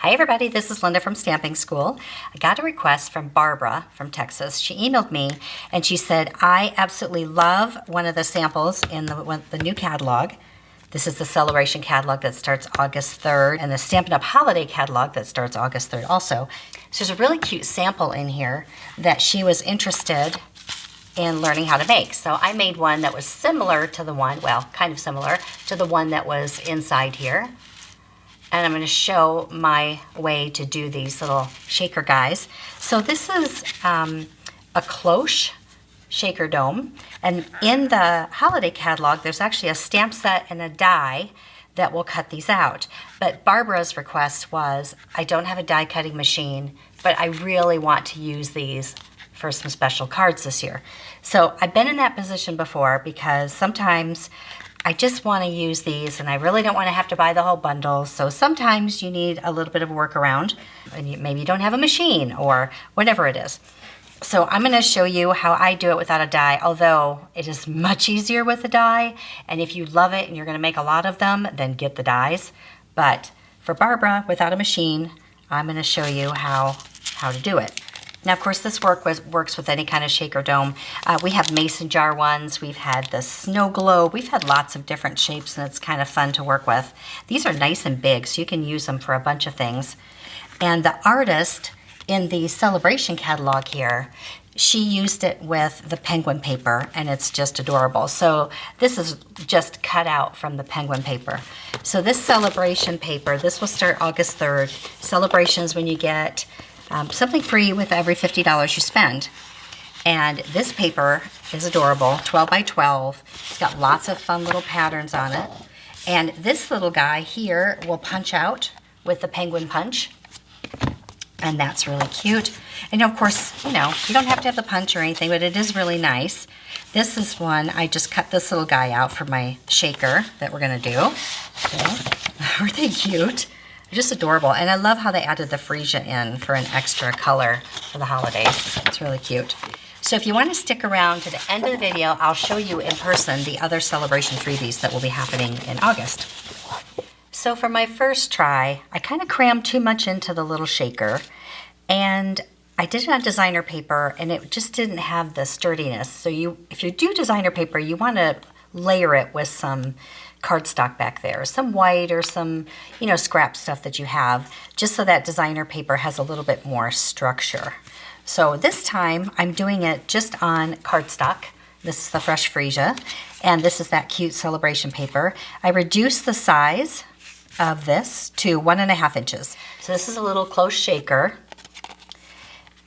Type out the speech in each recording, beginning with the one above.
Hi everybody, this is Linda from Stamping School. I got a request from Barbara from Texas. She emailed me and she said, I absolutely love one of the samples in the new catalog. This is the Celebration catalog that starts August 3rd and the Stampin' Up! Holiday catalog that starts August 3rd also. So there's a really cute sample in here that she was interested in learning how to make. So I made one that was similar to the one, well, kind of similar to the one that was inside here. And I'm going to show my way to do these little shaker guys. So this is a cloche shaker dome. And in the holiday catalog, there's actually a stamp set and a die that will cut these out. But Barbara's request was, I don't have a die cutting machine, but I really want to use these for some special cards this year. So I've been in that position before because sometimes I just want to use these and I really don't want to have to buy the whole bundle. So sometimes you need a little bit of a workaround and maybe you don't have a machine or whatever it is. So I'm going to show you how I do it without a die, although it is much easier with a die. And if you love it and you're going to make a lot of them, then get the dies. But for Barbara, without a machine, I'm going to show you how to do it. Now, of course, this works with any kind of shaker dome. We have mason jar ones. We've had the snow globe. We've had lots of different shapes, and it's kind of fun to work with. These are nice and big, so you can use them for a bunch of things. And the artist in the Celebration catalog here, she used it with the penguin paper, and it's just adorable. So this is just cut out from the penguin paper. So this Celebration paper, this will start August 3rd. Celebration is when you get something free with every $50 you spend. And this paper is adorable, 12 by 12. It's got lots of fun little patterns on it. And this little guy here will punch out with the penguin punch. And that's really cute. And of course, you know, you don't have to have the punch or anything, but it is really nice. This is one, I just cut this little guy out for my shaker that we're gonna do. Okay. Aren't they cute? They're just adorable. And I love how they added the freesia in for an extra color for the holidays. It's really cute. So if you want to stick around to the end of the video, I'll show you in person the other Celebration freebies that will be happening in August. So for my first try, I kind of crammed too much into the little shaker. And I did it on designer paper and it just didn't have the sturdiness. So if you do designer paper, you want to layer it with some cardstock back there, some white or some, you know, scrap stuff that you have, just so that designer paper has a little bit more structure. So this time I'm doing it just on cardstock. This is the fresh freesia, and this is that cute Celebration paper. I reduced the size of this to 1.5 inches. So this is a little close shaker.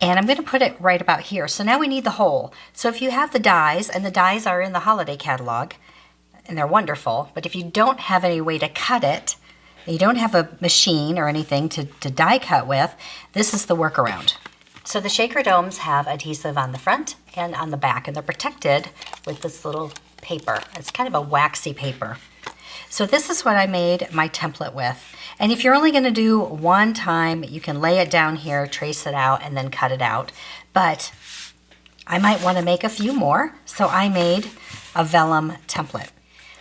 And I'm going to put it right about here. So now we need the hole. So if you have the dies, and the dies are in the holiday catalog, and they're wonderful, but if you don't have any way to cut it, and you don't have a machine or anything to die cut with, this is the workaround. So the shaker domes have adhesive on the front and on the back, and they're protected with this little paper. It's kind of a waxy paper. So this is what I made my template with. And if you're only going to do one time, you can lay it down here, trace it out, and then cut it out. But I might want to make a few more, so I made a vellum template.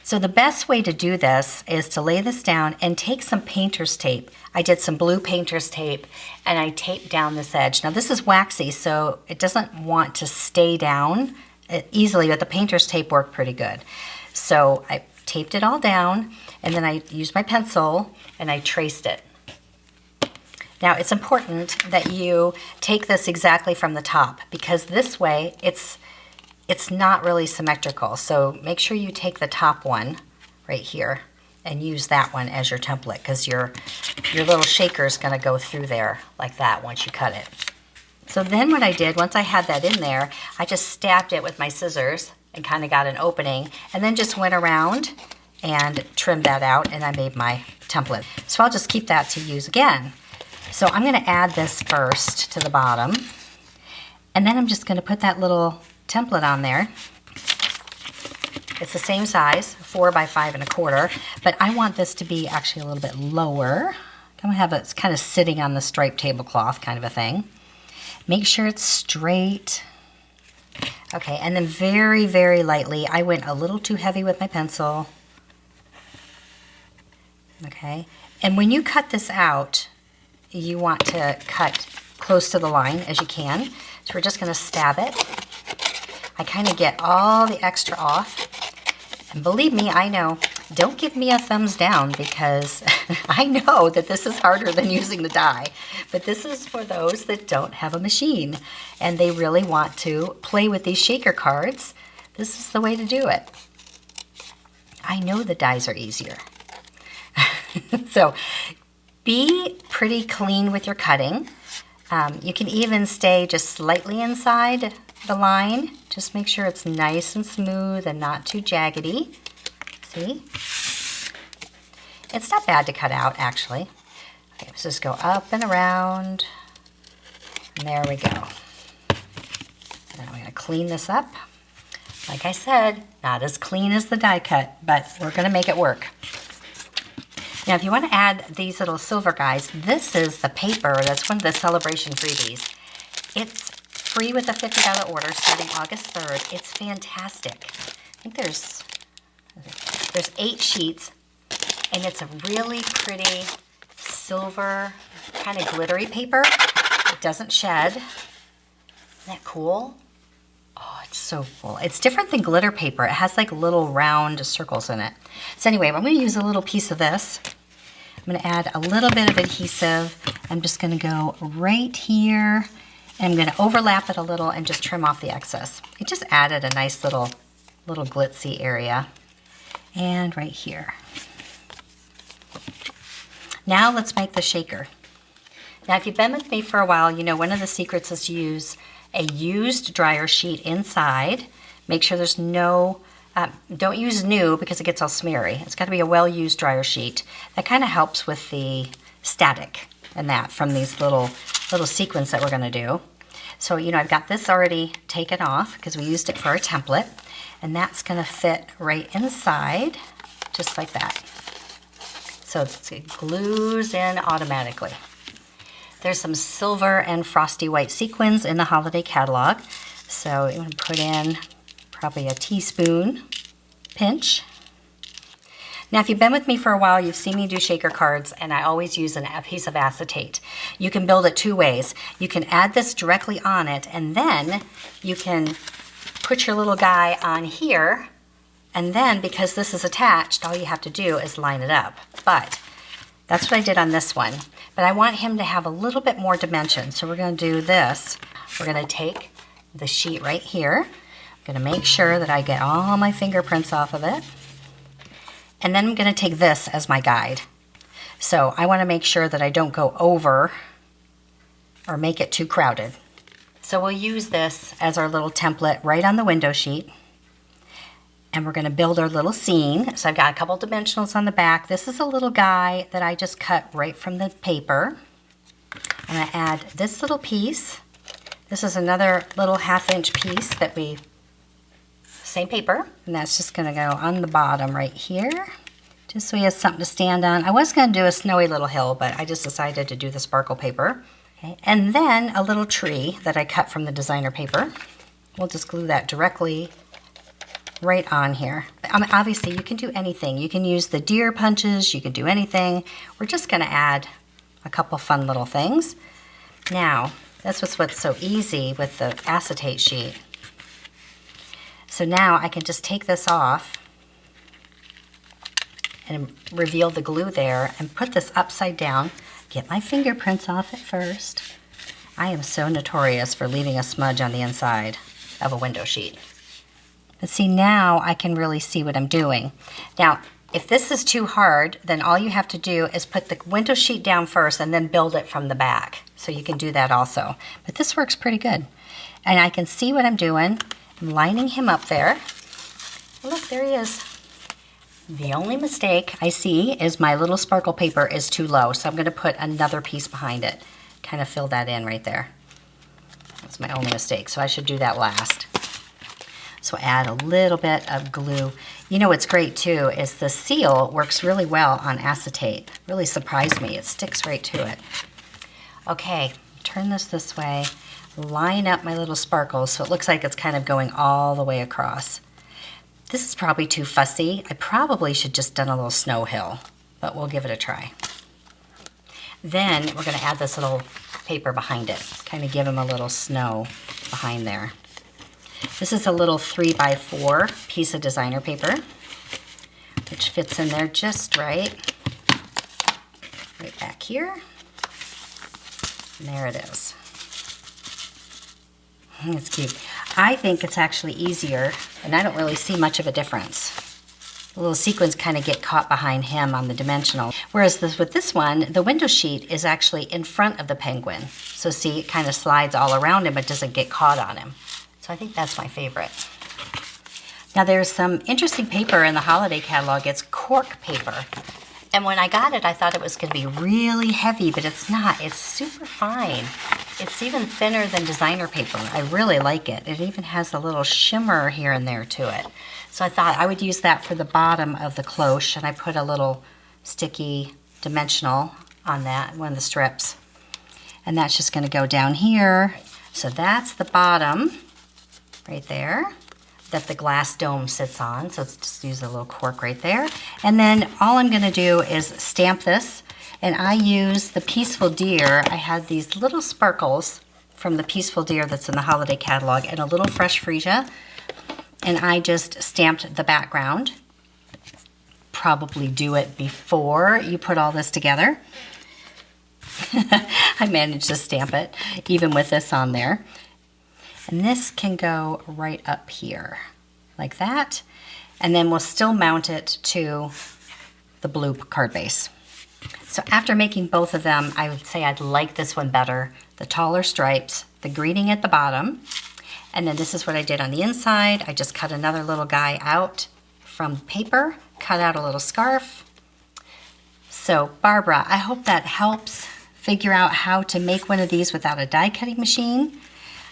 So the best way to do this is to lay this down and take some painter's tape. I did some blue painter's tape and I taped down this edge. Now this is waxy, so it doesn't want to stay down easily, but the painter's tape worked pretty good. So I taped it all down and then I used my pencil and I traced it. Now it's important that you take this exactly from the top because this way it's not really symmetrical. So make sure you take the top one right here and use that one as your template because your little shaker is going to go through there like that once you cut it. So then what I did, once I had that in there, I just stabbed it with my scissors and kind of got an opening and then just went around and trimmed that out and I made my template. So I'll just keep that to use again. So I'm going to add this first to the bottom and then I'm just going to put that little template on there. It's the same size, 4 by 5.25, but I want this to be actually a little bit lower. I'm going to have it kind of sitting on the striped tablecloth kind of a thing. Make sure it's straight. Okay, and then very, very lightly, I went a little too heavy with my pencil. Okay, and when you cut this out, you want to cut close to the line as you can. So we're just gonna stab it. I kind of get all the extra off. And believe me, I know, don't give me a thumbs down because I know that this is harder than using the die. But this is for those that don't have a machine and they really want to play with these shaker cards. This is the way to do it. I know the dies are easier. So be pretty clean with your cutting. You can even stay just slightly inside the line. Just make sure it's nice and smooth and not too jaggedy. See? It's not bad to cut out, actually. Okay, let's just go up and around. And there we go. Now I'm going to clean this up. Like I said, not as clean as the die cut, but we're going to make it work. Now, if you want to add these little silver guys, this is the paper. That's one of the celebration freebies. It's free with a $50 order starting August 3rd. It's fantastic. I think there's 8 sheets, and it's a really pretty silver, kind of glittery paper. It doesn't shed. Isn't that cool? Oh, it's so cool. It's different than glitter paper. It has like little round circles in it. So anyway, I'm going to use a little piece of this. I'm going to add a little bit of adhesive. I'm just going to go right here, and I'm going to overlap it a little and just trim off the excess. It just added a nice little glitzy area. And right here. Now let's make the shaker. Now if you've been with me for a while, you know one of the secrets is to use a used dryer sheet inside. Make sure there's no, don't use new because it gets all smeary. It's got to be a well-used dryer sheet. That kind of helps with the static and that from these little sequins that we're going to do. So, you know, I've got this already taken off because we used it for a template, and that's going to fit right inside, just like that. So it glues in automatically. There's some silver and frosty white sequins in the holiday catalog. So I'm going to put in probably a teaspoon pinch. Now, if you've been with me for a while, you've seen me do shaker cards, and I always use a piece of acetate. You can build it 2 ways. You can add this directly on it, and then you can put your little guy on here, and then because this is attached, all you have to do is line it up. But that's what I did on this one. But I want him to have a little bit more dimension, so we're going to do this. We're going to take the sheet right here. I'm going to make sure that I get all my fingerprints off of it. And then I'm going to take this as my guide. So I want to make sure that I don't go over or make it too crowded. So we'll use this as our little template right on the window sheet. And we're going to build our little scene. So I've got a couple dimensionals on the back. This is a little guy that I just cut right from the paper. I'm going to add this little piece. This is another little 1/2 inch piece that same paper, and that's just going to go on the bottom right here, just so he has something to stand on. I was going to do a snowy little hill, but I just decided to do the sparkle paper. Okay. And then a little tree that I cut from the designer paper. We'll just glue that directly right on here. Obviously, you can do anything. You can use the deer punches, you can do anything. We're just going to add a couple fun little things. Now, that's what's so easy with the acetate sheet. So now I can just take this off and reveal the glue there and put this upside down. Get my fingerprints off it first. I am so notorious for leaving a smudge on the inside of a window sheet. But see, now I can really see what I'm doing. Now, if this is too hard, then all you have to do is put the window sheet down first and then build it from the back. So you can do that also. But this works pretty good. And I can see what I'm doing. I'm lining him up there. Look, there he is. The only mistake I see is my little sparkle paper is too low, so I'm going to put another piece behind it. Kind of fill that in right there. That's my only mistake, so I should do that last. So add a little bit of glue. You know what's great too is the seal works really well on acetate. Really surprised me. It sticks right to it. Okay, turn this way. Line up my little sparkles so it looks like it's kind of going all the way across. This is probably too fussy. I probably should just done a little snow hill, but we'll give it a try. Then we're going to add this little paper behind it, kind of give him a little snow behind there. This is a little 3x4 piece of designer paper, which fits in there just right. Right back here. And there it is. It's cute. I think it's actually easier, and I don't really see much of a difference. The little sequins kind of get caught behind him on the dimensional. Whereas with this one, the window sheet is actually in front of the penguin. So see, it kind of slides all around him, but doesn't get caught on him. So I think that's my favorite. Now there's some interesting paper in the holiday catalog. It's cork paper. And when I got it, I thought it was going to be really heavy, but it's not. It's super fine. It's even thinner than designer paper. I really like it. It even has a little shimmer here and there to it. So I thought I would use that for the bottom of the cloche, and I put a little sticky dimensional on that, one of the strips. And that's just going to go down here. So that's the bottom right there that the glass dome sits on. So let's just use a little cork right there. And then all I'm going to do is stamp this. And I use the Peaceful Deer. I had these little sparkles from the Peaceful Deer that's in the holiday catalog and a little fresh freesia. And I just stamped the background. Probably do it before you put all this together. I managed to stamp it even with this on there. And this can go right up here, like that. And then we'll still mount it to the blue card base. So after making both of them, I would say I'd like this one better. The taller stripes, the greeting at the bottom. And then this is what I did on the inside. I just cut another little guy out from paper, cut out a little scarf. So Barbara, I hope that helps figure out how to make one of these without a die cutting machine.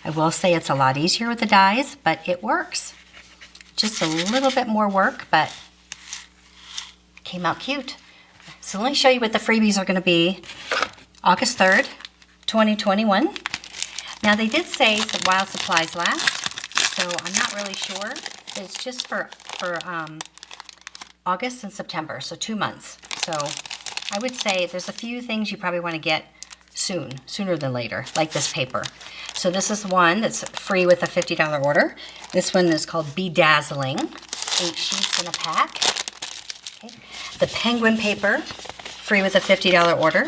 I will say it's a lot easier with the dies, but it works. Just a little bit more work, but it came out cute. So let me show you what the freebies are going to be August 3rd, 2021. Now they did say while supplies last, so I'm not really sure. It's just for August and September, so 2 months. So I would say there's a few things you probably want to get sooner than later, like this paper. So this is one that's free with a $50 order. This one is called Bedazzling, 8 sheets in a pack. Okay. The penguin paper, free with a $50 order.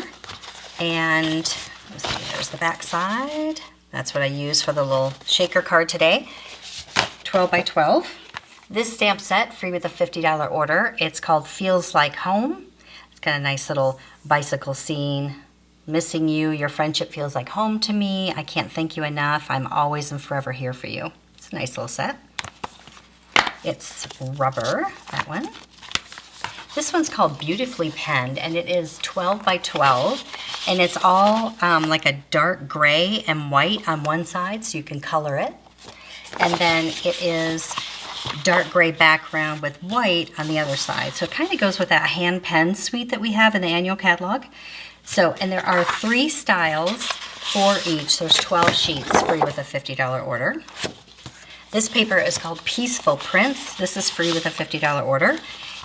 And let's see, there's the back side. That's what I use for the little shaker card today, 12 by 12. This stamp set, free with a $50 order. It's called Feels Like Home. It's got a nice little bicycle scene. Missing you, your friendship feels like home to me. I can't thank you enough. I'm always and forever here for you. It's a nice little set. It's rubber, that one. This one's called Beautifully Penned, and it is 12 by 12. And it's all like a dark gray and white on one side, so you can color it. And then it is dark gray background with white on the other side. So it kind of goes with that hand pen suite that we have in the annual catalog. So, and there are 3 styles for each. There's 12 sheets free with a $50 order. This paper is called Peaceful Prints. This is free with a $50 order.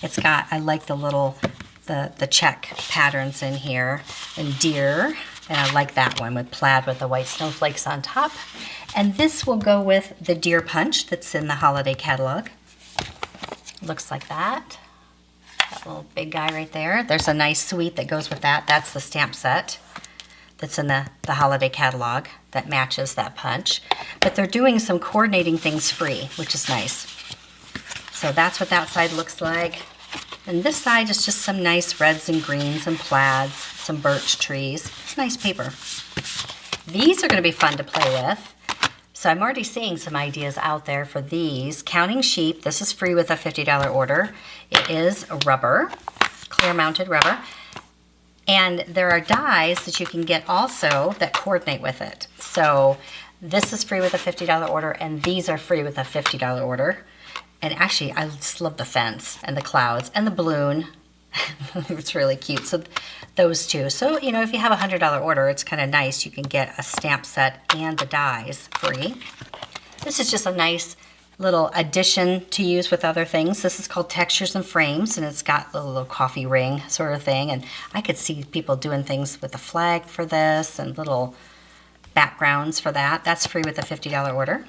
It's got, I like the little, the check patterns in here, and deer, and I like that one with plaid with the white snowflakes on top. And this will go with the deer punch that's in the holiday catalog. Looks like that. That little big guy right there. There's a nice suite that goes with that. That's the stamp set that's in the holiday catalog that matches that punch. But they're doing some coordinating things free, which is nice. So that's what that side looks like. And this side is just some nice reds and greens and plaids, some birch trees. It's nice paper. These are going to be fun to play with. So I'm already seeing some ideas out there for these. Counting sheep, this is free with a $50 order. It is rubber, clear mounted rubber. And there are dies that you can get also that coordinate with it. So this is free with a $50 order, and these are free with a $50 order. And actually, I just love the fence and the clouds and the balloon. It's really cute. So those two. So, you know, if you have a $100 order, it's kind of nice. You can get a stamp set and the dies free. This is just a nice little addition to use with other things. This is called Textures and Frames, and it's got a little coffee ring sort of thing. And I could see people doing things with a flag for this and little backgrounds for that. That's free with a $50 order.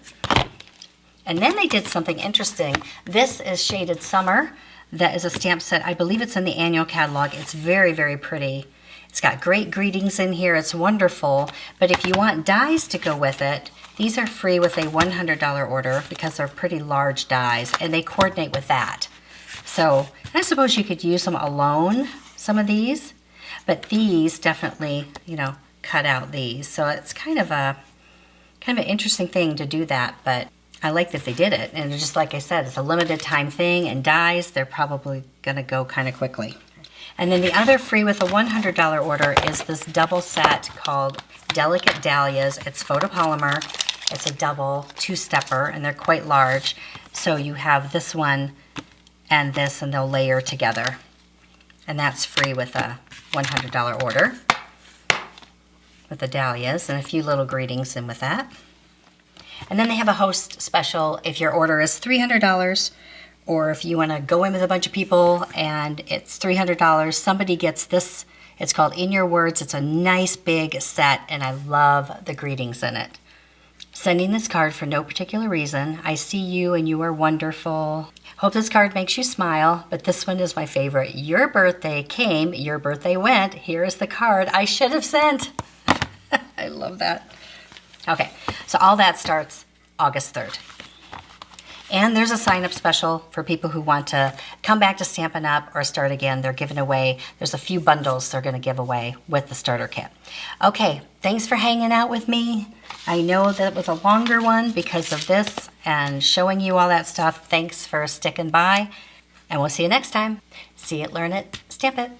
And then they did something interesting. This is Shaded Summer. That is a stamp set. I believe it's in the annual catalog. It's very, very pretty. It's got great greetings in here. It's wonderful. But if you want dies to go with it, these are free with a $100 order because they're pretty large dies, and they coordinate with that. So I suppose you could use them alone, some of these, but these definitely, you know, cut out these. So it's kind of an interesting thing to do that, but I like that they did it. And just like I said, it's a limited time thing, and dies, they're probably gonna go kind of quickly. And then the other free with a $100 order is this double set called Delicate Dahlias. It's photopolymer. It's a double two-stepper, and they're quite large. So you have this one and this, and they'll layer together. And that's free with a $100 order with the dahlias and a few little greetings in with that. And then they have a host special if your order is $300, or if you want to go in with a bunch of people and it's $300, somebody gets this. It's called In Your Words. It's a nice big set, and I love the greetings in it. Sending this card for no particular reason. I see you and you are wonderful. Hope this card makes you smile, but this one is my favorite. Your birthday came, your birthday went. Here is the card I should have sent. I love that. Okay, so all that starts August 3rd. And there's a sign-up special for people who want to come back to Stampin' Up! Or start again. They're giving away, there's a few bundles they're going to give away with the starter kit. Okay, thanks for hanging out with me. I know that was a longer one because of this and showing you all that stuff. Thanks for sticking by, and we'll see you next time. See it, learn it, stamp it.